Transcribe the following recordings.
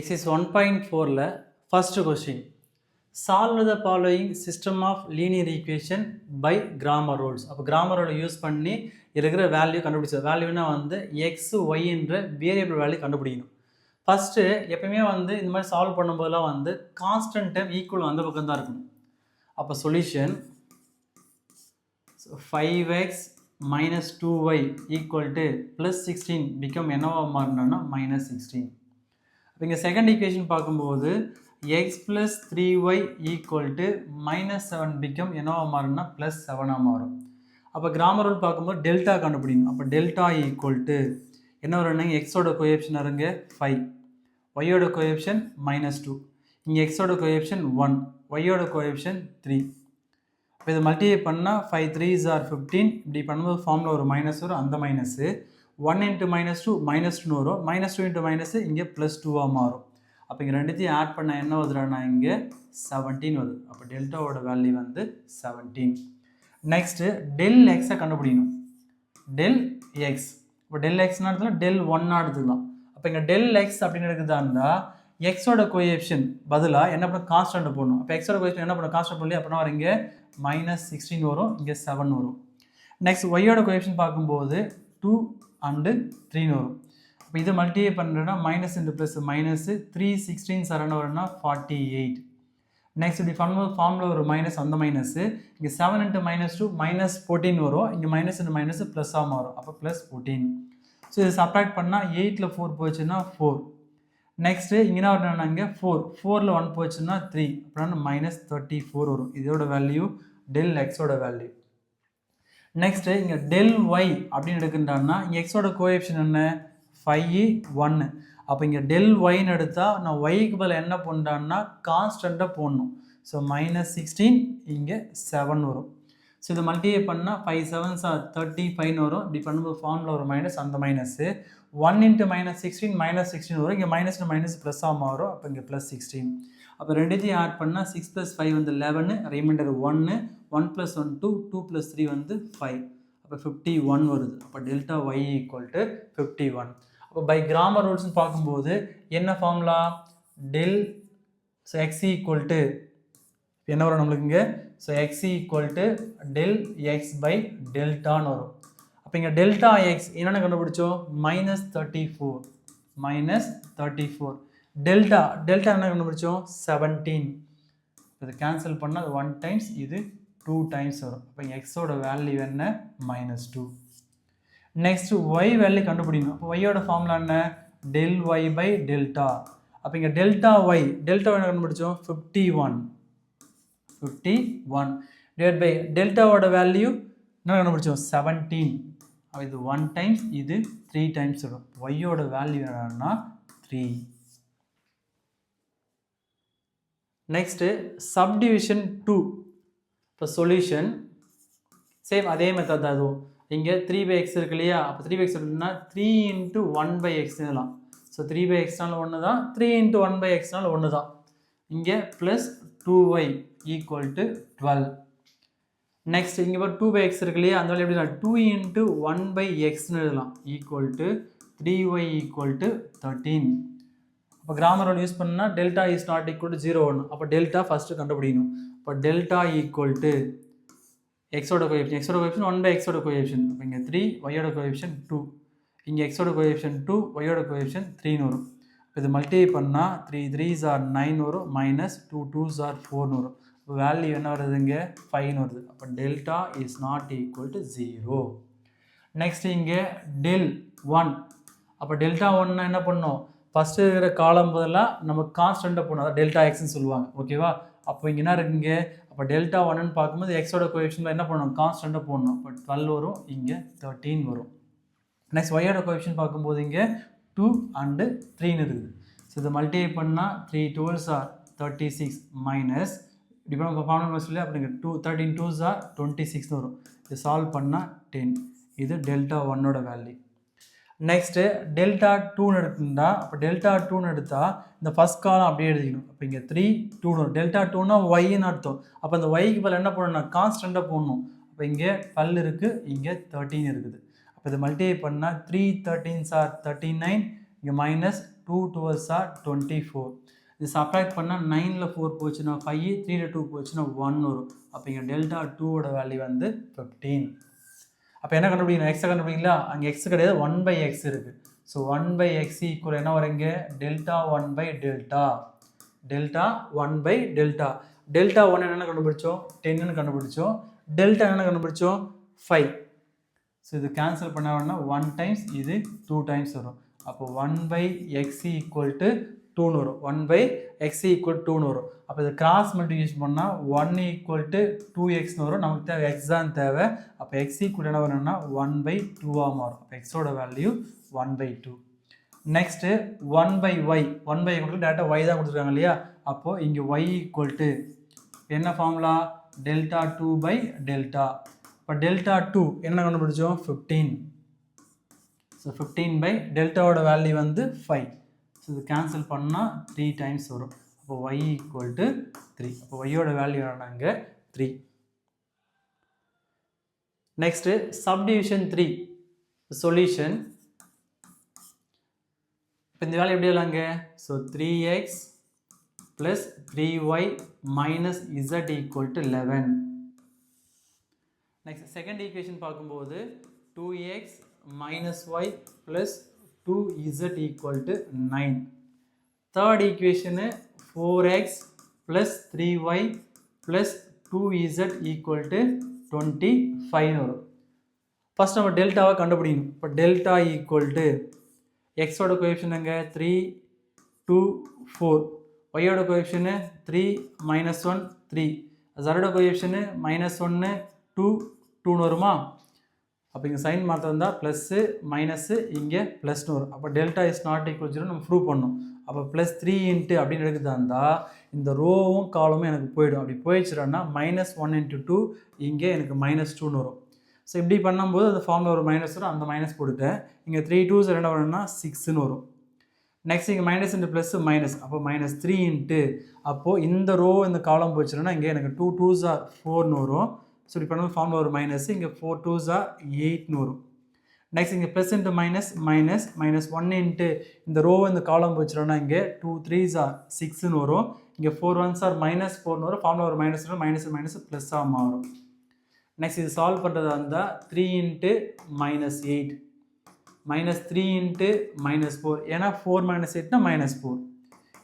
Exercise 1.4 first question. Solve the following system of linear equation by grammar rules. அப்போ grammar rule use பண்ணி இருக்கிற value கண்டுபிடிச்சது. வேல்யூனா வந்து x, y என்ற variable value கண்டுபிடிக்கணும். ஃபஸ்ட்டு எப்பயுமே வந்து இந்த மாதிரி சால்வ் பண்ணும்போதெல்லாம் வந்து கான்ஸ்டன்ட் டைம் ஈக்குவல் அந்த பக்கம் தான் இருக்கணும். அப்போ solution 5x minus 2y equal to plus 16 become என்னவா மாறினா minus 16. இப்போ இங்கே செகண்ட் ஈக்குவேஷன் பார்க்கும்போது x plus 3y equal to minus 7 become என்னவா மாறினா plus 7 மாறும். அப்போ கிராமர் ரூல் பார்க்கும்போது டெல்டா கண்டுபிடிக்கணும். அப்போ டெல்டா ஈக்குவல் டு என்ன வரும்னா எக்ஸோட கோஎஃபிஷியன்ட் இருங்க 5, ஒய்யோட கோஎஃபிஷியன்ட் -2, இங்கே எக்ஸோட கோஎஃபிஷியன்ட் 1, ஒய்யோட கோஎஃபிஷியன்ட் 3. இப்போ இதை மல்டிப்ளை பண்ணால் 5 3s are 15. இப்படி பண்ணும்போது ஃபார்மில் ஒரு மைனஸ் வரும், அந்த மைனஸு 1 into -2 -2 வரும், -2 into மைனஸு இங்கே +2 மாறும். அப்போ இங்கே ரெண்டுத்தையும் ஆட் பண்ண என்ன வருதுன்னா இங்கே 17 வருது. அப்போ டெல்டாவோட வேல்யூ வந்து 17. நெக்ஸ்ட்டு டெல் எக்ஸை கண்டுபிடிக்கணும். டெல் எக்ஸ், இப்போ டெல் எக்ஸ்னா எடுத்துக்கலாம், டெல் ஒன்னா எடுத்துக்கலாம். அப்போ இங்கே டெல் எக்ஸ் அப்படின்னு எடுக்குதா இருந்தால் எக்ஸோட கோஎஃபிஷியன்ட் பதிலாக என்ன பண்ண கான்ஸ்டன்ட் போடணும். அப்போ எக்ஸோட கோஎஃபிஷியன்ட் என்ன பண்ண கான்ஸ்டன்ட் போடலையே அப்படின்னா வரும் இங்கே -16 வரும், இங்கே 7 வரும். நெக்ஸ்ட் ஒய்யோட கோஎஃபிஷியன்ட் பார்க்கும்போது 2 and 3 வரும். அப்போ இது மல்டிப்ளை பண்ணுறேன்னா மைனஸ் இன்ட்டு ப்ளஸ் மைனஸு 3 16 7 வரும்னா 48. நெக்ஸ்ட் இப்படி பண்ணும்போது ஃபார்மில் ஒரு மைனஸ், அந்த மைனஸு இங்கே 7 into -2 -14 வரும், இங்கே மைனஸ் இன்ட்டு மைனஸு ப்ளஸ்ஸாக மாறும், அப்போ +14. ஸோ இது சப்ராக்ட் பண்ணால் 8ல் 4 போச்சுன்னா 4. நெக்ஸ்ட்டு இங்கே என்ன வரணும்னா இங்கே 4ல் 1 போச்சுன்னா 3, அப்படின்னா -34 வரும். இதோட வேல்யூ டெல் எக்ஸோட வேல்யூ. நெக்ஸ்ட்டு இங்கே டெல் ஒய் அப்படின்னு எடுக்கின்றான்னா இங்கே எக்ஸோட கோஎஃபிஷியன்ட் என்ன 5 1. அப்போ இங்கே டெல் ஒய்ன்னு எடுத்தால் நான் ஒய்க்கு பதில் என்ன பண்ணுறான்னா கான்ஸ்டண்ட்டாக போடணும். ஸோ -16 இங்கே 7 வரும். ஸோ இதை மல்டிப்ளை பண்ணால் 5 7s are 35 வரும். இப்படி பண்ணும்போது ஃபார்மில் ஒரு மைனஸ், அந்த மைனஸு 1 into -16 -16 வரும், இங்கே மைனஸ் மைனஸ் ப்ளஸ்ஸாக மாறும், அப்போ இங்கே +16. அப்போ ரெண்டுத்தையும் ஆட் பண்ணால் 6 + 5 வந்து 11, ரிமைண்டர் 1, 1 + 1 2, 2 + 3 வந்து 5, அப்போ 51 வருது. அப்போ டெல்டா ஒய் ஈக்குவல் டு 51. அப்போ பை கிராமர் ரூல்ஸ்னு பார்க்கும்போது என்ன formula del, so x equal to என்ன வரும் நம்மளுக்கு இங்கே, so x equal to del x by டெல்டான்னு வரும். அப்போ இங்கே டெல்டா எக்ஸ் என்னென்ன கண்டுபிடிச்சோம் -34, -34. டெல்டா என்ன கண்டுபிடிச்சோம் 17. இதை கேன்சல் பண்ணால் அது 1 டைம்ஸ், இது 2 டைம்ஸ் வரும். அப்போ எக்ஸோட வேல்யூ என்ன -2. நெக்ஸ்ட் ஒய் வேல்யூ கண்டுபிடிக்கணும். அப்போ ஒய்யோட ஃபார்முலா என்ன டெல் ஒய் பை டெல்டா. அப்போ இங்கே டெல்டா ஒய் என்ன கண்டுபிடிச்சோம் 51 டிவைட் பை டெல்டாவோட வேல்யூ என்ன கண்டுபிடிச்சோம் 17. இது 1 டைம்ஸ், இது 3 டைம்ஸ் வரும். ஒய்யோட வேல்யூ என்னன்னா 3. Next subdivision 2. இப்போ சொல்யூஷன் சேம் அதே மெத்தட் தான். அதுவும் இங்கே 3/x இருக்கு இல்லையா, அப்போ 3/x இருக்குன்னா 3 into 1/x இதெல்லாம். ஸோ 3/xனால 1 தான், 3 into 1/xனால 1 தான். இங்கே plus 2y equal to 12. Next இங்கே இப்போ 2/x இருக்கு இல்லையா, அந்த எப்படி 2 into 1/xன்னு எழுதலாம் equal to 3y equal to 13. அப்போ கிராமர் ரூல் யூஸ் பண்ணால் delta is not equal to 0 1. அப்போ டெல்டா ஃபஸ்ட்டு கண்டுபிடிக்கணும். இப்போ டெல்டா ஈக்குவல் டு எக்ஸோட கோஎஃபிஷியன்ட் 1/xோட கோஎஃபிஷியன்ட். அப்போ இங்கே 3, ஒய்யோட கோஎஃபிஷியன்ட் 2, இங்கே எக்ஸோட கோஎஃபிஷியன்ட் 2, ஒய்யோட கோஎஃபிஷியன்ட் 3ன்னு வரும். இப்போ இது மல்டிப்ளை பண்ணால் 3 3s are 9 வரும், -2 2s are 4ன்னு வரும். இப்போ வேல்யூ என்ன வருது இங்கே 5ன்னு வருது. அப்போ delta is not equal to 0. Next இங்கே டெல் 1. அப்போ டெல்டா 1னா என்ன பண்ணோம், ஃபஸ்ட்டு இருக்கிற காலம் பதிலாக நம்ம கான்ஸ்டண்ட்டாக போடணும், அதாவது டெல்டா எக்ஸ்ன்னு சொல்லுவாங்க, ஓகேவா. அப்போ இங்கே என்ன இருக்குங்க, அப்போ டெல்டா 1ன்னு பார்க்கும்போது எக்ஸோட கோஎஃபிஷியன்ட் என்ன பண்ணணும் கான்ஸ்டண்ட்டாக போடணும். இப்போ 12 வரும், இங்கே 13 வரும். நெக்ஸ்ட் ஒய்யோட கோஎஃபிஷியன்ட் பார்க்கும்போது இங்கே 2 and 3ன்னு இருக்குது. ஸோ இதை மல்டிப்ளை பண்ணால் 3 12s are 36 மைனஸ் இப்படி நம்ம ஃபார்முலா சொல்லி அப்படிங்க 13 2s are 26 வரும். இது சால்வ் பண்ணால் 10. இது டெல்டா 1ஓட வேல்யூ. நெக்ஸ்ட்டு டெல்டா 2ன்னு எடுத்துட்டா, அப்போ டெல்டா 2ன்னு எடுத்தால் இந்த ஃபஸ்ட் காலம் அப்படியே எழுதிக்கணும். அப்போ இங்கே 3 2 வரும். டெல்டா 2னா ஒய்ன்னு அர்த்தம். அப்போ அந்த ஒய்க்கு பதில் என்ன பண்ணணும்னா கான்ஸ்டண்ட்டாக போடணும். அப்போ இங்கே 12 இருக்குது, இங்கே 13 இருக்குது. அப்போ இதை மல்டிப்ளை பண்ணால் 3 13s are 39, இங்கே 2 12s are 24. இது சப்ராக்ட் பண்ணால் 9ல் 4 போச்சுன்னா 5, 3ல் 2 போச்சுன்னா 1 வரும். அப்போ இங்கே டெல்டா 2ஓட வேல்யூ வந்து 15. அப்போ என்ன கண்டுபிடிக்கணும்? எக்ஸை கண்டுபிடிங்களா? அங்கே எக்ஸ் கிடையாது, 1/x இருக்குது. ஸோ 1/x ஈக்குவல் என்ன வருங்க? டெல்டா 1/டெல்டா. டெல்டா 1/டெல்டா. டெல்டா 1 என்னென்ன கண்டுபிடிச்சோம்? 10ன்னு கண்டுபிடிச்சோம். டெல்டா என்னென்ன கண்டுபிடிச்சோம்? 5. ஸோ இது கேன்சல் பண்ண 1 டைம்ஸ், இது 2 டைம்ஸ் வரும். அப்போ 1/x ஈக்குவல் டு 2ன்னு வரும். 1/x ஈக்குவல் 2ன்னு வரும். அப்போ இது கிராஸ் மல்டிபிகேஷன் பண்ணால் 1 ஈக்குவல் டு 2xன்னு வரும். நமக்கு தேவை எக்ஸ் தான் தேவை. அப்போ எக்ஸ் ஈக்குவல் என்ன வரும்னா 1/2ஆக மாறும். அப்போ எக்ஸோட வேல்யூ 1/2. Next 1/y. 1/y கொடுத்து டேட்டா y தான் கொடுத்துருக்காங்க இல்லையா? அப்போது இங்கே y ஈக்குவல் டு என்ன ஃபார்முலா? டெல்டா 2/டெல்டா. இப்போ டெல்டா 2 என்ன கண்டுபிடிச்சோம்? 15. ஸோ 15/டெல்டாவோட வேல்யூ வந்து 5. ஸோ இது கேன்சல் பண்ணால் 3 டைம்ஸ் வரும். அப்போ y ஈக்குவல் டு 3. அப்போ yயோட வேல்யூ என்னங்க? 3. Next subdivision 3 solution. இப்போ இந்த வேல்யூ எப்படி இல்லைங்க? So 3x + 3y - z equal to 11. Next second equation பார்க்கும்போது 2x - y + 2z equal to 9. Third equation 4x + 3y + 2z equal to 25 வரும். ஃபர்ஸ்ட் நம்ம டெல்டாவை கண்டுபிடிக்கணும். இப்போ டெல்டா ஈக்குவல் டு எக்ஸோட கோஎஃபிஷியன்ட் எங்க? 3, 2, 4. ஒய்யோட கோஎஃபிஷியன்ட் 3 - 1 3. ஜரோட கோஎஃபிஷியன்ட் -1 2 2ன்னு வருமா? அப்போ இங்கே சைன் மாற்றம் இருந்தால் ப்ளஸ்ஸு மைனஸு இங்கே ப்ளஸ்னு வரும். அப்போ டெல்டா இஸ் நாட் ஈக்குவல் 0 நம்ம ப்ரூவ் பண்ணணும். அப்போ +3 × அப்படின்னு எடுக்கிறதா இருந்தால் இந்த ரோவும் காலமும் எனக்கு போயிடும். அப்படி போயிடுச்சுன்னா -1 × 2 இங்கே எனக்கு -2ன்னு வரும். ஸோ இப்படி பண்ணும்போது அந்த ஃபார்மில் ஒரு மைனஸ் வரும். அந்த மைனஸ் போட்டுட்டேன். இங்கே 3 2s என்ன வரும்னா 6ன்னு வரும். நெக்ஸ்ட் இங்கே மைனஸ் இன்ட்டு ப்ளஸ் மைனஸ். அப்போ -3 × அப்போது இந்த ரோ இந்த காலம் போச்சுன்னா இங்கே எனக்கு 2 2s are 4ன்னு வரும். ஸோ இப்படி பண்ணும்போது ஃபார்மில் ஒரு மைனஸ், இங்கே 4 2s are 8ன்னு வரும். நெக்ஸ்ட் இங்கே ப்ளஸ் இன்ட்டு மைனஸ் மைனஸ் -1 × இந்த ரோ இந்த காலம் போச்சுன்னா இங்கே 2 3s are 6ன்னு வரும். இங்கே 4 1s are -4ன்னு வரும். ஃபார்மில் ஒரு மைனஸ் மைனஸ் மைனஸ் ப்ளஸ்ஸாக மாறும். நெக்ஸ்ட் இது சால்வ் பண்ணுறதா இருந்தால் 3 × -8 -3 × -4. ஏன்னா 4 - 8னா -4.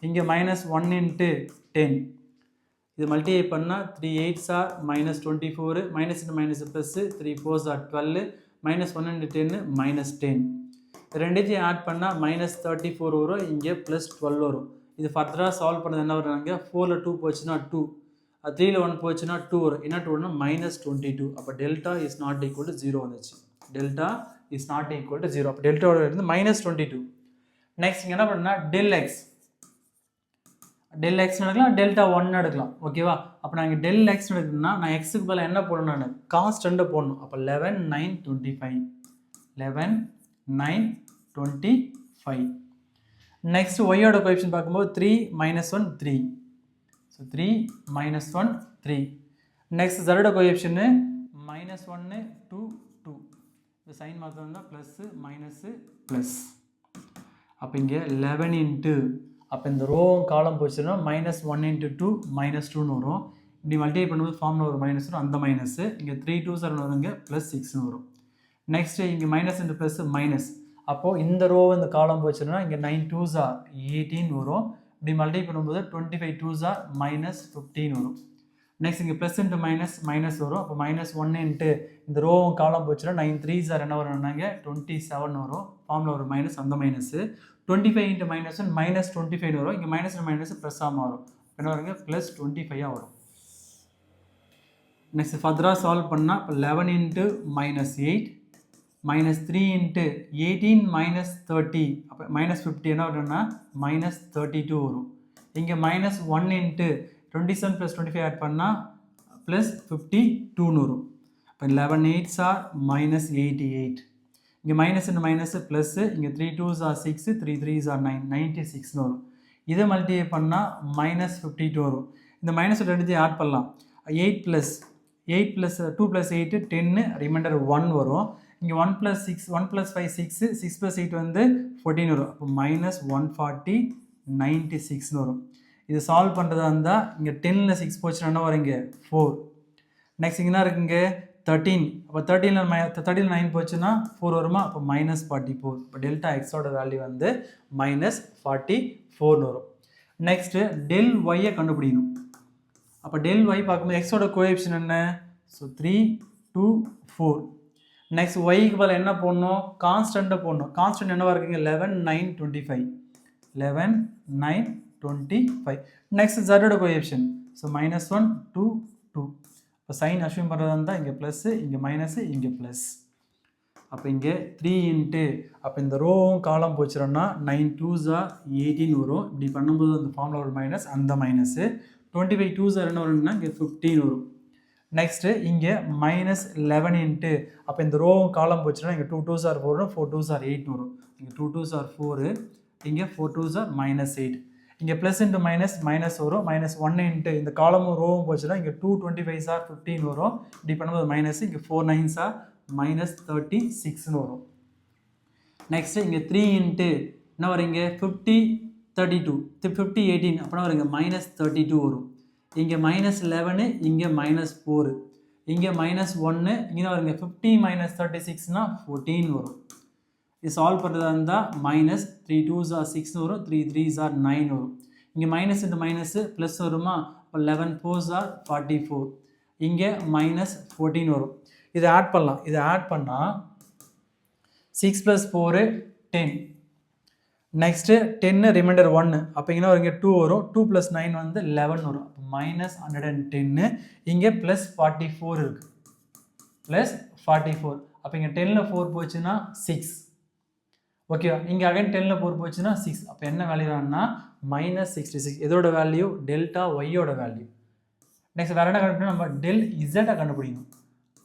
இங்கே -1 × 10. இது மல்டிப்ளை பண்ணால் 3 8s are -24. Minus into minus plus 3 4s are 12. -1 × 10 -10. ரெண்டுத்தையும் ஆட் பண்ணால் -34 வரும். இங்கே +12 வரும். இது ஃபர்தராக சால்வ் பண்ணது என்ன வருவாங்க? 4ல் 2 போச்சுன்னா 2, 3ல் 1 போச்சுன்னா 2 வரும். என்ன 2னா -22. அப்போ delta is not equal to 0 வந்துச்சு. Delta is not equal to 0. அப்போ டெல்டாவோட இருந்து -22. நெக்ஸ்ட் இங்கே என்ன பண்ணால் ΔX எடுக்கலாம், டெல்டா 1 எடுக்கலாம். ஓகேவா? அப்போ நான் இங்கே ΔX எடுக்கணும்னா நான் எக்ஸுக்கு பதிலாக என்ன போடணும்? நான் கான்ஸ்டன்ட்டை போடணும். அப்போ 11 9 25. 11 9 25. நெக்ஸ்ட் ஒய்யோட கோஎஃபிஷியன்ட் பார்க்கும்போது 3 -1 3. ஸோ 3 -1 3. நெக்ஸ்ட் ஜரோட கோஎஃபிஷியன்ட் -1 2 2. இந்த சைன் மாற்றம் தான் ப்ளஸ்ஸு மைனஸு ப்ளஸ். அப்போ இங்கே 11 × அப்போ இந்த ரோவும் காலம் போச்சுன்னா -1 × 2 -2ன்னு வரும். இப்படி மல்டிப்ளை பண்ணும்போது ஃபார்மில் ஒரு மைனஸ் வரும். அந்த மைனஸு இங்கே 3 2s வருங்க +6ன்னு வரும். நெக்ஸ்ட்டு இங்கே மைனஸ் இன்ட்டு ப்ளஸ் மைனஸ். அப்போது இந்த ரோ இந்த காலம் போச்சுன்னா இங்கே 9 2s are 18 வரும். இப்படி மல்டிப்ளை பண்ணும்போது 25 2s are -15 வரும். நெக்ஸ்ட் இங்கே ப்ளஸ் இன்ட்டு மைனஸ் வரும். அப்போ -1 × இந்த ரோவும் காலம் போச்சுன்னா 9 3s are என்ன வரும்னாங்க 27 வரும். ஃபார்மில் ஒரு மைனஸ், அந்த மைனஸு 25 × -1 -25 வரும். இங்கே மைனஸ் ப்ளஸ்ஸாக மாறும். என்ன வருங்க +25 வரும். நெக்ஸ்ட் ஃபர்தராக சால்வ் பண்ணால் இப்போ 11 × -8 -3 × 18 - 30. அப்போ -50 என்ன வரும்னா -32 வரும். இங்கே -1 × 27 + 25 ஆட் பண்ணால் +52ன்னு வரும். இப்போ 11 8s are -88. இங்கே மைனஸ் இன்ட்டு மைனஸ் ப்ளஸ்ஸு, இங்கே 3 2s are 6 3 3s are 9 96ன்னு வரும். இதை மல்டிப்ளை பண்ணால் -52 வரும். இந்த மைனஸ் ரெண்டுத்தையும் ஆட் பண்ணலாம். 8 + 2 + 8 10, ரிமைண்டர் 1 வரும். இங்கே 1 + 6 1 + 5 6 6 + 8 வந்து 14 வரும். அப்போ -140 96ன்னு வரும். இது சால்வ் பண்ணுறதா இருந்தால் இங்கே 10ல் 6 போச்சுன்னா என்ன வரும்? இங்கே 4. நெக்ஸ்ட் இங்கே என்ன இருக்குங்க 13. அப்போ 13ல் 9 போச்சுன்னா 4 வருமா? அப்போ -44. இப்போ டெல்டா எக்ஸோட வேல்யூ வந்து -44ன்னு வரும். நெக்ஸ்ட்டு டெல் ஒய்யை கண்டுபிடிக்கணும். அப்போ டெல் ஒய் பார்க்கும்போது எக்ஸோட கோஎஃபிஷியன்ட் என்ன? ஸோ 3 2 4. நெக்ஸ்ட் ஒய்க்கு பதில் என்ன போடணும்? கான்ஸ்டண்ட்டை போடணும். கான்ஸ்டன்ட் என்னவா இருக்குங்க? 11 9 25. 11 9 25. நெக்ஸ்ட் ஜட்டோட கோஎஃபிஷியன்ட் ஸோ -1 2 2. இப்போ சைன் அஷ்யூம் பண்ணுறதா இருந்தால் இங்கே ப்ளஸ்ஸு, இங்கே மைனஸு, இங்கே ப்ளஸ். அப்போ இங்கே 3 இன்ட்டு அப்போ இந்த ரோவும் காலம் போச்சுன்னா 9 2s are 18 வரும். இப்படி பண்ணும்போது அந்த ஃபார்மில் ஒரு மைனஸ், அந்த மைனஸு 25 2s are என்ன வரும்னா இங்கே 15 வரும். நெக்ஸ்ட்டு இங்கே -11 இன்ட்டு அப்போ இந்த ரோவும் காலம் போச்சுன்னா இங்கே 2 2s are 4 4 2s are 8 வரும். இங்கே 2 2s are 4, இங்கே 4 2s are -8. இங்கே ப்ளஸ் இன்ட்டு மைனஸ் வரும். -1 இன்ட்டு இந்த காலமும் ரோவும் போச்சுன்னா இங்கே 2 25s are 15 வரும். இப்படி பண்ணும்போது மைனஸ், இங்கே 4 9s are -36ன்னு வரும். நெக்ஸ்ட்டு இங்கே 3 இன்ட்டு என்ன வருங்க 50 32 50 18 அப்படின்னா வருங்க -32 வரும். இங்கே -11, இங்கே -4, இங்கே -1, இங்கே வருங்க 50 -36னா 14 வரும். இது சால்வ் பண்ணுறதா இருந்தால் -3 2s are 6 வரும். 3 3s are 9 வரும். இங்கே மைனஸ் இன்ட்டு மைனஸு ப்ளஸ் வருமா? இப்போ 11 4s are 44. இங்கே -14 வரும். இதை ஆட் பண்ணலாம். இதை ஆட் பண்ணால் 6 + 4 10. Next 10 reminder 1. அப்போ இங்கே வருங்க 2 வரும். 2 + 9 வந்து 11 வரும். அப்போ -110. இங்கே +44 இருக்குது. +44. அப்போ இங்கே 10ல் 4 போச்சுன்னா 6. ஓகேவா? இங்கே அகைன் 10ல் 4 போச்சுன்னா 6. அப்போ என்ன வேல்யூ ஆனா -66. இதோட வேல்யூ டெல்டா ஒய்யோட வேல்யூ. நெக்ஸ்ட் வேறு என்ன கண்டுபிடிக்கணும்? நம்ம டெல் இசட்டை கண்டுபிடிக்கணும்.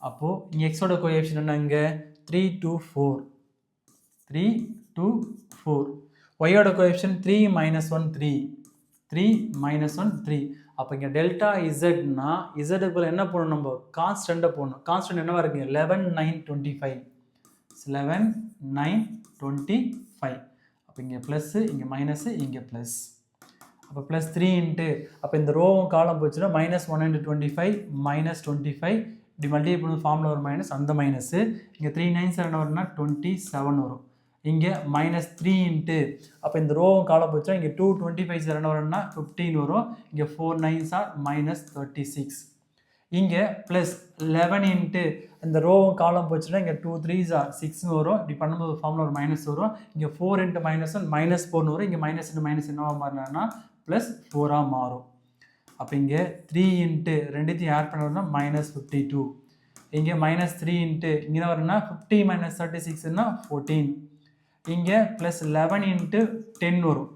அப்போது இங்கே எக்ஸோட கோஎஃபிஷியன்ட் என்ன? இங்கே 3 2 4 3 2 4. ஒய்யோட கோஎஃபிஷியன்ட் 3 -1 3 3 -1 3. அப்போ இங்கே டெல்டா இசட்னா இசட்டுக்கு பதில் என்ன போடணும்? நம்ம கான்ஸ்டண்ட்டை போடணும். கான்ஸ்டன்ட் என்னவா இருக்குங்க? 11 9 25. 11 9 25. அப்போ இங்கே ப்ளஸ்ஸு, இங்கே மைனஸு, இங்கே ப்ளஸ். அப்போ +3 இன்ட்டு அப்போ இந்த ரோவும் காலம் போச்சுன்னா -1 × 25 -25. இப்படி மல்டிப்ளை பண்ணும்போது ஃபார்மில் ஒரு மைனஸ், அந்த மைனஸு. இங்கே 3 9s are என்ன வரும்னா 27 வரும். இங்கே -3 இன்ட்டு அப்போ இந்த ரோவும் காலம் போச்சுன்னா இங்கே 2 25s are என்ன வரும்னா 15 வரும். இங்கே 4 9s are -36. இங்கே +11 இன்ட்டு இந்த ரோவும் காலம் போச்சுன்னா இங்கே 2 3s are 6ன்னு வரும். இப்படி பண்ணும்போது ஃபார்மில் ஒரு மைனஸ் வரும். இங்கே 4 × -1 -4ன்னு வரும். இங்கே மைனஸ் இன்ட்டு மைனஸ் என்னவா மாறினா +4ஆக மாறும். அப்போ இங்கே 3 இன்ட்டு ரெண்டுத்தையும் ஆட் பண்ணுறதுனா -52. இங்கே -3 இன்ட்டு இங்கே வரும்னா 50 -36ன்னா 14. இங்கே +11 இன்ட்டு 10 வரும்.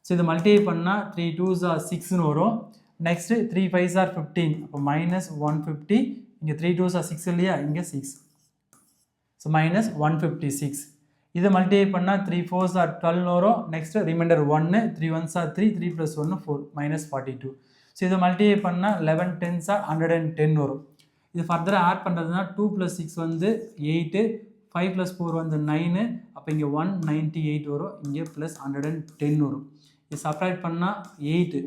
ஸோ இது மல்டிப்ளை பண்ணால் 3 2s are 6ன்னு வரும். Next 3 5s are 15. அப்போ -150. இங்கே 3 2s are 6 இல்லையா? இங்கே 6. ஸோ -156. இதை மல்டிப்ளை பண்ணால் 3 4s are 12 வரும். Next reminder 1 3 1s are 3 3 + 1 4 -42. So இதை மல்டிப்ளை பண்ணால் 11 10s are 110 வரும். இது ஃபர்தராக ஆட் பண்ணுறதுனா 2 + 6 வந்து 8 5 + 4 வந்து 9. அப்போ இங்கே 198 வரும். இங்கே +110 வரும். இது சப்ராக்ட் பண்ணால் 8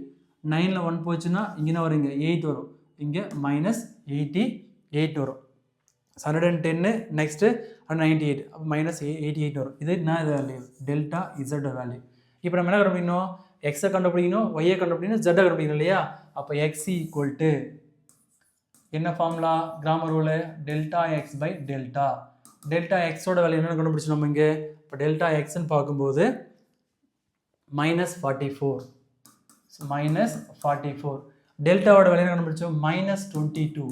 9ல் 1 போச்சுன்னா இங்கே என்ன வரும்? இங்கே 8 வரும். இங்கே -88 வரும். 110 நெக்ஸ்ட்டு 198 அப்போ -88 வரும். இது என்ன வேல்யூ? Delta Z value. இப்போ நம்ம என்ன கண்டுபிடிக்கணும்? எக்ஸை கண்டுபிடிக்கணும், ஒய்யை கண்டுபிடிக்கணும், ஜெட்டை கண்டுபிடிக்கணும் இல்லையா? அப்போ எக்ஸ் ஈக்குவல் என்ன ஃபார்முலா? கிராமர் ரூலு டெல்டா x/டெல்டா. டெல்டா எக்ஸோட வேல்யூ என்னென்னு கண்டுபிடிச்சோம் நம்ம இங்கே. இப்போ டெல்டா எக்ஸ்ன்னு பார்க்கும்போது -44. ஸோ -44. டெல்டாவோட வேல்யூ என்ன கண்டுபிடிச்சோம்? -22.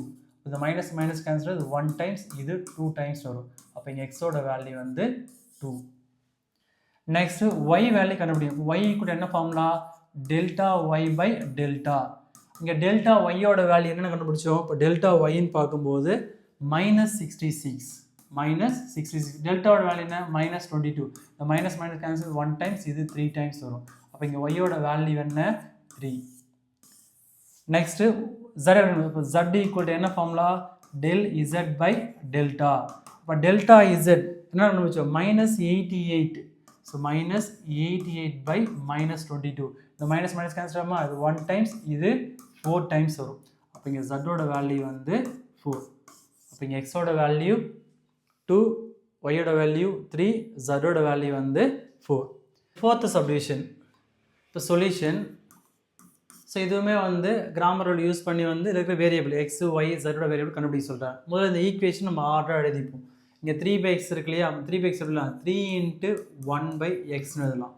இந்த மைனஸ் கேன்சல், இது 1 டைம்ஸ், இது 2 டைம்ஸ் வரும். அப்போ இங்கே எக்ஸோட வேல்யூ வந்து 2. நெக்ஸ்ட்டு ஒய் வேல்யூ கண்டுபிடிக்கும். ஒய் கூட என்ன ஃபார்முலா? டெல்டா y/டெல்டா. இங்கே டெல்டா ஒய்யோட வேல்யூ என்னென்ன கண்டுபிடிச்சோம்? இப்போ டெல்டா ஒய்ன்னு பார்க்கும்போது -66. டெல்டாவோட வேல்யூ என்ன? -22. இந்த மைனஸ் கேன்சல் 1 டைம்ஸ், இது 3 டைம்ஸ் வரும். அப்போ இங்கே ஒய்யோட வேல்யூ என்ன? 3. நெக்ஸ்ட்டு Z ஈக்குவல் என்ன ஃபார்முலா? del z/டெல்டா. அப்போ டெல்டா இசட் என்ன கண்டுபிடிச்சோம் -88. ஸோ -88 / -22. இந்த மைனஸ் மைனஸ் கேன்சல் ஆகுமா அது 1 டைம்ஸ் இது 4 டைம்ஸ் வரும். அப்போ இங்கே ஜட்டோட வேல்யூ வந்து 4. அப்போ இங்கே எக்ஸோட வேல்யூ 2, ஒய்யோட வேல்யூ 3, ஜட்டோட வேல்யூ வந்து 4. Fourth subdivision. இப்போ சொல்யூஷன். ஸோ இதுவுமே வந்து கிராமர் ரூல் யூஸ் பண்ணி வந்து இருக்கிற வேரியபிள் எக்ஸ் ஒய் ஜட்டோட வேரியபிள் கண்டுபிடிக்க சொல்கிறேன். முதல்ல இந்த ஈக்குவேஷன் நம்ம ஆர்டராக எழுதிப்போம். இங்கே 3/x இருக்கு இல்லையா 3/x எழுதலாம் 3 × 1/xன்னு எழுதலாம்.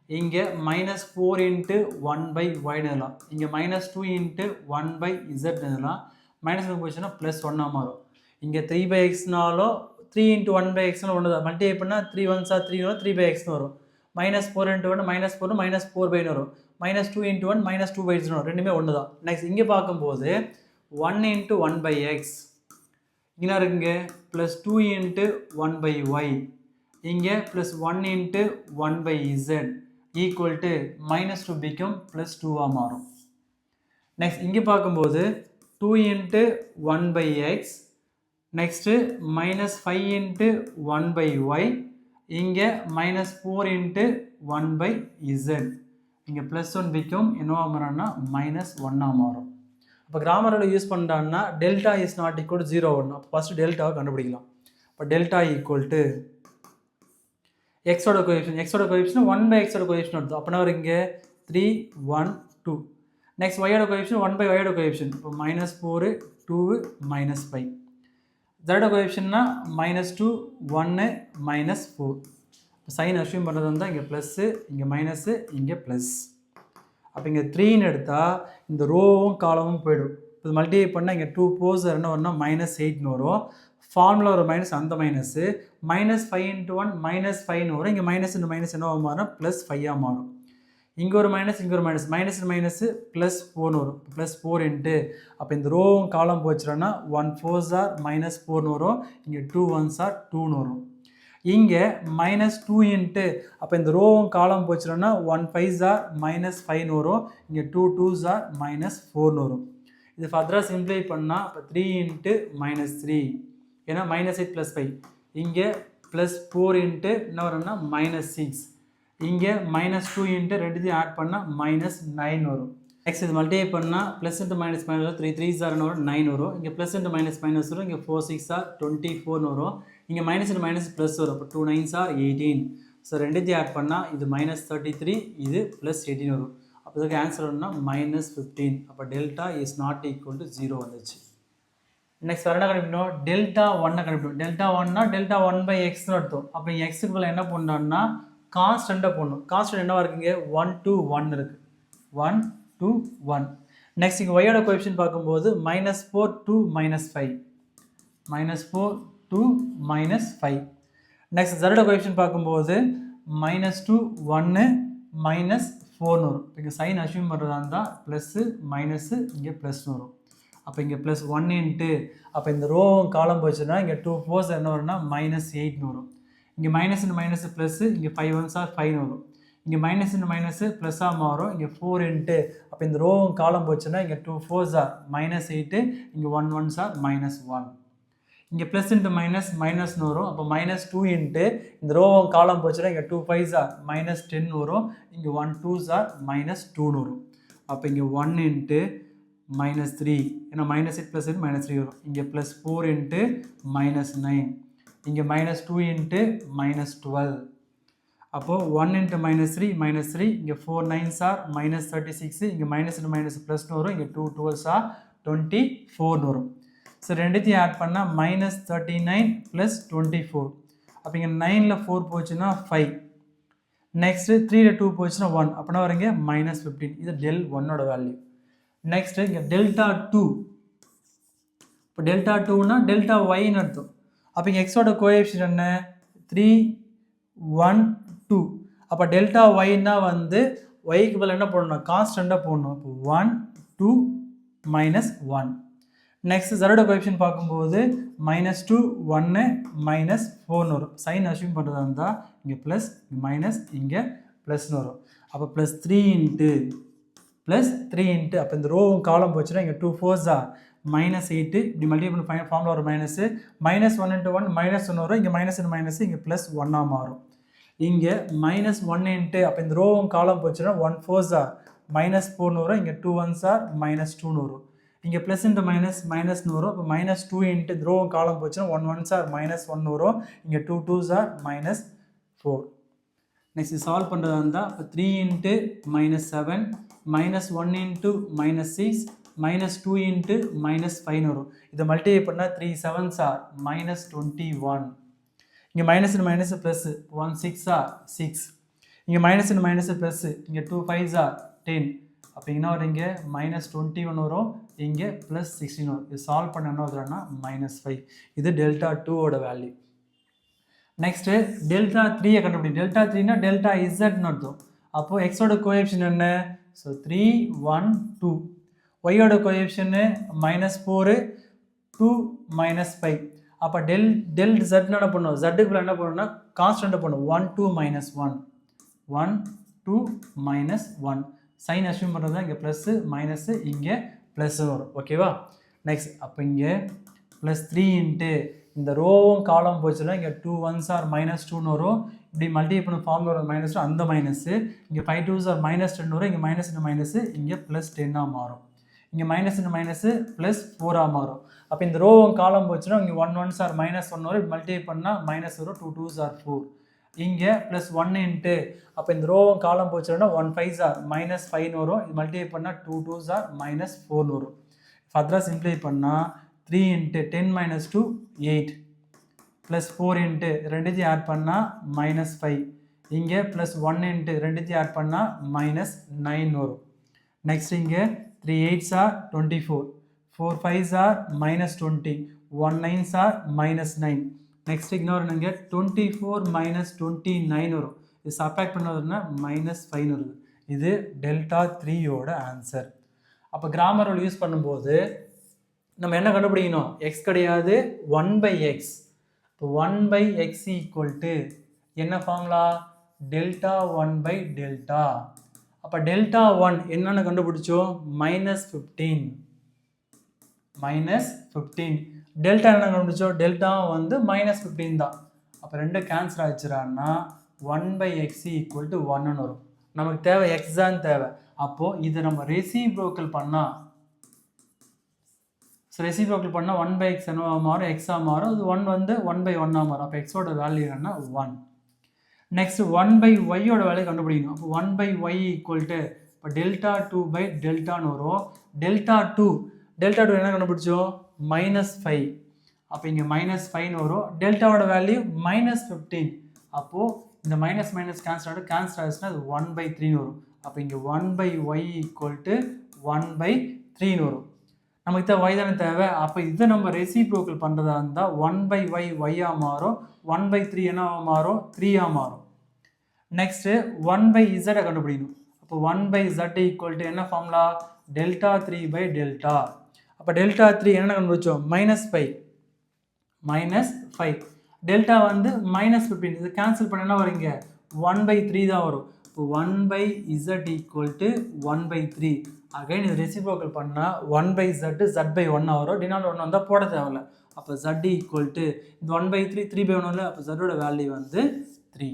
இங்கே -4 × 1/y எழுதலாம். இங்கே -2 × 1/z எழுதலாம். மைனஸ் போச்சுன்னா +1 மாறும். இங்கே 3/xனாலும் 3 × 1/xன்னு ஒன்று தான் மல்டிப்ளை பண்ணால் 3 1s are 3 வரும் 3/xன்னு வரும். -4 × 1 -4 -4/ன்னு வரும். -2 × 1 -2/ன்னு வரும். ரெண்டுமே ஒன்று தான். நெக்ஸ்ட் இங்கே பார்க்கும்போது 1 × 1/x இங்கே இருக்குங்க +2 × 1/y இங்கே +1 × 1/z ஈக்குவல் டு -2 become +2 மாறும். நெக்ஸ்ட் இங்கே பார்க்கும்போது 2 × 1/x நெக்ஸ்ட்டு -5 × 1/y இங்கே -4 × 1/z இங்கே +1 become என்னவா மாறும்னா -1 மாறும். இப்போ கிராமரில் யூஸ் பண்ணுறாங்கன்னா delta is not equal to 0 1. அப்போ ஃபஸ்ட்டு டெல்டாவை கண்டுபிடிக்கலாம். இப்போ டெல்டா ஈக்குவல் டு எக்ஸோட கோஎஃபிஷியன்ட் 1/xோட கோஎஃபிஷியன்ட் வருது. அப்போனா இங்கே 3 1 2. நெக்ஸ்ட் ஒய்யோட கோஎஃபிஷியன்ட் 1/yயோட கோஎஃபிஷியன்ட். இப்போ -4 2 -5. ஜோட கோஎஃபிஷியன்ட்னா -2 1 -4. இப்போ சைன் அஷ்யூம் பண்ணுறது வந்து இங்கே ப்ளஸ்ஸு இங்கே மைனஸு இங்கே ப்ளஸ். அப்போ இங்கே 3ன்னு எடுத்தால் இந்த ரோவும் காலமும் போய்டும். இப்போ மல்டிப்ளை பண்ணால் இங்கே 2 போஸ் என்ன வரும்னா -8ன்னு வரும். ஃபார்முலா ஒரு மைனஸ் அந்த மைனஸு -5 × 1 -5ன்னு வரும். இங்கே மைனஸ் இந்த மைனஸ் என்ன மாறும் +5 மாறும். இங்கே ஒரு மைனஸ் இங்கே ஒரு மைனஸ் மைனஸு +4ன்னு வரும். +4 அப்போ இந்த ரோவும் காலம் போச்சுன்னா 1 4s are -4ன்னு வரும். இங்கே 2 1s are 2ன்னு வரும். இங்கே -2 அப்போ இந்த ரோவும் காலம் போச்சுன்னா 1 5s are -5ன்னு வரும். இங்கே 2 2s are -4ன்னு வரும். இது ஃபர்தராக சிம்ப்ளை பண்ணால் இப்போ 3 × -3 ஏன்னா -8 +5 இங்கே +4 என்ன வரும்னா -6 இங்கே -2 ரெண்டுத்தையும் ஆட் பண்ணால் -9 வரும். நெக்ஸ்ட் இது மல்டிப்ளை பண்ணால் +× -3 3 3s are 9 வரும். இங்கே +× -minus வரும். இங்கே 4 6 are 24ன்னு வரும். இங்கே -× ப்ளஸ் வரும். அப்போ 2 9s are 18. ஸோ ரெண்டுத்தையும் ஆட் பண்ணால் இது -33 இது +18 வரும். அப்போ இதுக்கு ஆன்சர் வரும்னா -15. அப்போ delta is not equal to 0 வந்துச்சு. நெக்ஸ்ட் வேறு என்ன கண்டுபிடிக்கணும் டெல்டா 1 கண்டுபிடிக்கணும். டெல்டா 1னா டெல்டா 1/xன்னு அர்த்தம். அப்போ இங்கே எக்ஸுக்கு பதில் என்ன பண்ணோம்னா கான்ஸ்டண்ட்டாக போடணும். கான்ஸ்டன்ட் என்னவா இருக்குங்க 1 to 1 இருக்குது. 1 to 1. நெக்ஸ்ட் இங்கே ஒய்யோட கோஎஃபிஷியன்ட் பார்க்கும்போது -4 to -5 -4 to -5. நெக்ஸ்ட் ஜரோட கோஎஃபிஷியன்ட் பார்க்கும்போது -2 1 -4ன்னு வரும். இங்கே சைன் அஷ்யூம் பண்ணுறதா இருந்தால் ப்ளஸ்ஸு மைனஸு இங்கே ப்ளஸ்ன்னு வரும். அப்போ இங்கே +1 அப்போ இந்த ரோவும் காலம் போச்சுன்னா இங்கே 2 4s என்ன வரும்னா -8ன்னு வரும். இங்கே மைனஸ் ப்ளஸ்ஸு இங்கே 5 1s are 5ன்னு வரும். இங்கே மைனஸ் ப்ளஸ்ஸாக மாறும். இங்கே 4 அப்போ இந்த ரோவும் காலம் போச்சுன்னா இங்கே 2 4s are -8 இங்கே 1 1s are -1. இங்கே ப்ளஸ் × மைனஸ்னு வரும். அப்போ -2 இந்த ரோவும் காலம் போச்சுன்னா இங்கே 2 5s are -10 வரும். இங்கே 1 2s are -2ன்னு வரும். அப்போ இங்கே 1 × -3 ஏன்னா -8 + 8 -3 வரும். இங்கே +4 × -9 இங்கே -2 × -12. அப்போது 1 × -3 -3 இங்கே 4 9s are -36 இங்கே -× +ன்னு வரும். இங்கே 2 12s are 24ன்னு வரும். ஸோ ரெண்டுத்தையும் ஆட் பண்ணால் -39 + 24. அப்போ இங்கே 9ல் 4 போச்சுன்னா 5. நெக்ஸ்ட்டு 3ல் 2 போச்சுன்னா 1. அப்படின்னா வரீங்க -15. இது டெல் 1ஓட வேல்யூ. நெக்ஸ்ட்டு இங்கே டெல்டா 2. இப்போ டெல்டா 2னா டெல்டா ஒய்ன்னு அர்த்தம். அப்போ இங்கே எக்ஸோட கோஎஃபிஷியன்ட் என்ன 3 1 2. அப்போ டெல்டா ஒய்னா வந்து ஒய்க்கு பதில் என்ன போடணும் கான்ஸ்டண்ட்டாக போடணும். இப்போ 1 2 -1. நெக்ஸ்ட் ஜரோட கோஎஃபிஷியன்ட் பார்க்கும்போது -2 1 -4ன்னு வரும். சைன் அஷ்யூம் பண்ணுறதா இருந்தால் இங்கே ப்ளஸ் மைனஸ் இங்கே ப்ளஸ்ன்னு வரும். அப்போ +3 அப்போ இந்த ரோவும் காலம் போச்சுன்னா இங்கே 2 4s are -8 இப்படி மல்டிபிள் பண்ணி ஃபார்முலா ஒரு மைனஸு -1 × 1 -1 வரும், இங்கே மைனஸ் மைனஸ் இங்கே +1 மாறும். இங்கே -1 × அப்போ இந்த ரோவும் காலம் போச்சுன்னா 1 4s are -4 வரும், இங்கே 2 1s are -2 வரும். இங்கே ப்ளஸ் இன்ட்டு மைனஸ்னு வரும், இப்போ -2 × இந்த ரோவும் காலம் போச்சுன்னா 1 1s are -1 வரும், இங்கே 2 2s are -4. நெக்ஸ்ட் சால்வ் பண்ணுறதா இருந்தால் இப்போ 3 × -7 -1 × -6 -2 × -5 வரும். இதை மல்டிப்ளை பண்ணால் 3 7s are -21. இங்கே மைனஸ் ப்ளஸ் 1 6 are 6. இங்கே மைனஸ் ப்ளஸ் இங்கே 2 5s are 10. அப்போ என்ன வரும், இங்கே -21 வரும், இங்கே +16 வரும். இது சால்வ் பண்ண என்ன வருதுன்னா -5. இது டெல்டா 2ஓட வேல்யூ. நெக்ஸ்ட்டு டெல்டா 3 கண்டுபிடி. டெல்டா 3னா டெல்டா இசட்னு அர்த்தம். அப்போது எக்ஸோட கோஎஃபிஷியன்ட் என்ன? ஸோ 3 1 2. ஒய்யோட கோஎஃபிஷியன்ட் -4 2 -5. அப்போ டெல் ஜெட் என்ன பண்ணும்? ஜெட்டுக்கு என்ன பண்ணணும்னா கான்ஸ்டன்ட் பண்ணும் 1 2 -1 1 2 -1. சைன் அஸ்யூம் பண்ணுறது தான் இங்கே ப்ளஸ்ஸு மைனஸு இங்கே ப்ளஸ்ஸு வரும். ஓகேவா? நெக்ஸ்ட் அப்போ இங்கே +3 × இந்த ரோவும் காலம் போச்சுன்னா இங்கே 2 1s are -2 வரும், இப்படி மல்டிப்ளை பண்ண ஃபார்முலா வரும் -2 அந்த மைனஸு, இங்கே 5 2s are -10 வரும், இங்கே மைனஸு இங்கே +10 மாறும், இங்கே மைனஸு +4 மாறும். அப்போ இந்த ரோவும் காலம் போச்சுன்னா இங்கே 1 1s are -1 வரும், இப்படி மல்டிப்ளை பண்ணால் -1 வரும், 2 2s are 4. இங்கே +1 × அப்போ இந்த ரோவும் காலம் போச்சுன்னா 1 5s are -5 வரும், இது மல்டிப்ளை பண்ணால் 2 2s are -4 வரும். ஃபர்தராக சிம்ப்ளை பண்ணால் 3 × 10 - 2 8 +4 × ரெண்டுத்தையும் ஆட் பண்ணால் -5. இங்கே +1 × ரெண்டுத்தையும் ஆட் பண்ணால் -9 வரும். நெக்ஸ்ட் இங்கே 3 8s are 24, 4 5s are -20, 1 9s are -9. Next இன்னொரு இங்கே 24 -29 வரும். இது சப்ராக்ட் பண்ணதுன்னா -5 வருது. இது டெல்டா 3ஓட ஆன்சர். அப்போ கிராமர் ரூல் யூஸ் பண்ணும்போது நம்ம என்ன கண்டுபிடிக்கணும்? எக்ஸ் கிடையாது 1/x. இப்போ 1/x = என்ன ஃபார்முலா? டெல்டா 1/டெல்டா. அப்போ டெல்டா 1 என்னென்னு கண்டுபிடிச்சோம்? -15 -15. டெல்டா என்ன கண்டுபிடிச்சோம்? டெல்டா வந்து -15 தான். அப்போ ரெண்டு கேன்சல் ஆச்சுறான்னா 1/x = 1ன்னு வரும். நமக்கு தேவை எக்ஸ் தான் தேவை. அப்போது இதை நம்ம ரெசிப்ரோக்கல் பண்ணால் 1/x என்னவா மாறும்? எக்ஸாக மாறும். அது 1 வந்து 1/1 மாறும். அப்போ எக்ஸோட வேல்யூ என்னன்னா 1. நெக்ஸ்ட் 1/y-யோட வேல்யூ கண்டுபிடிக்கணும். அப்போ 1/y = இப்போ டெல்டா 2/டெல்டான்னு வரும். டெல்டா 2 என்ன கண்டுபிடிச்சோம்? -5. அப்போ இங்கே -5ன்னு வரும். டெல்டாவோட வேல்யூ -15. அப்போது இந்த மைனஸ் கேன்சல் ஆச்சுன்னா அது 1/3ன்னு வரும். அப்போ இங்கே 1/y = 1/3ன்னு வரும். நமக்கு தேவை y தானே தேவை. அப்போ இதை நம்ம ரெசிப்ரோக்கல் பண்ணுறதா இருந்தால் 1/y y-ஆக மாறும், 1/3 என்னவா மாறும்? 3-ஆக மாறும். நெக்ஸ்ட்டு 1/z கண்டுபிடிக்கணும். அப்போ 1/z = என்ன ஃபார்முலா? டெல்டா 3/டெல்டா. அப்போ டெல்டா 3 என்ன கண்டுபிடிச்சோம்? -5. டெல்டா வந்து -15. இது கேன்சல் பண்ண என்ன வருங்க? 1/3 தான் வரும். இப்போ 1/z = 1/3. அகைன் இது ரெசிப்ரோக்கல் பண்ணால் 1/z z/1 வரும். டினாமினேட்டர் 1 வந்தால் போட தேவையில்ல. அப்போ z = இந்த 1/3 3/1 இல்லை. அப்போ z-ஓட வேல்யூ வந்து 3.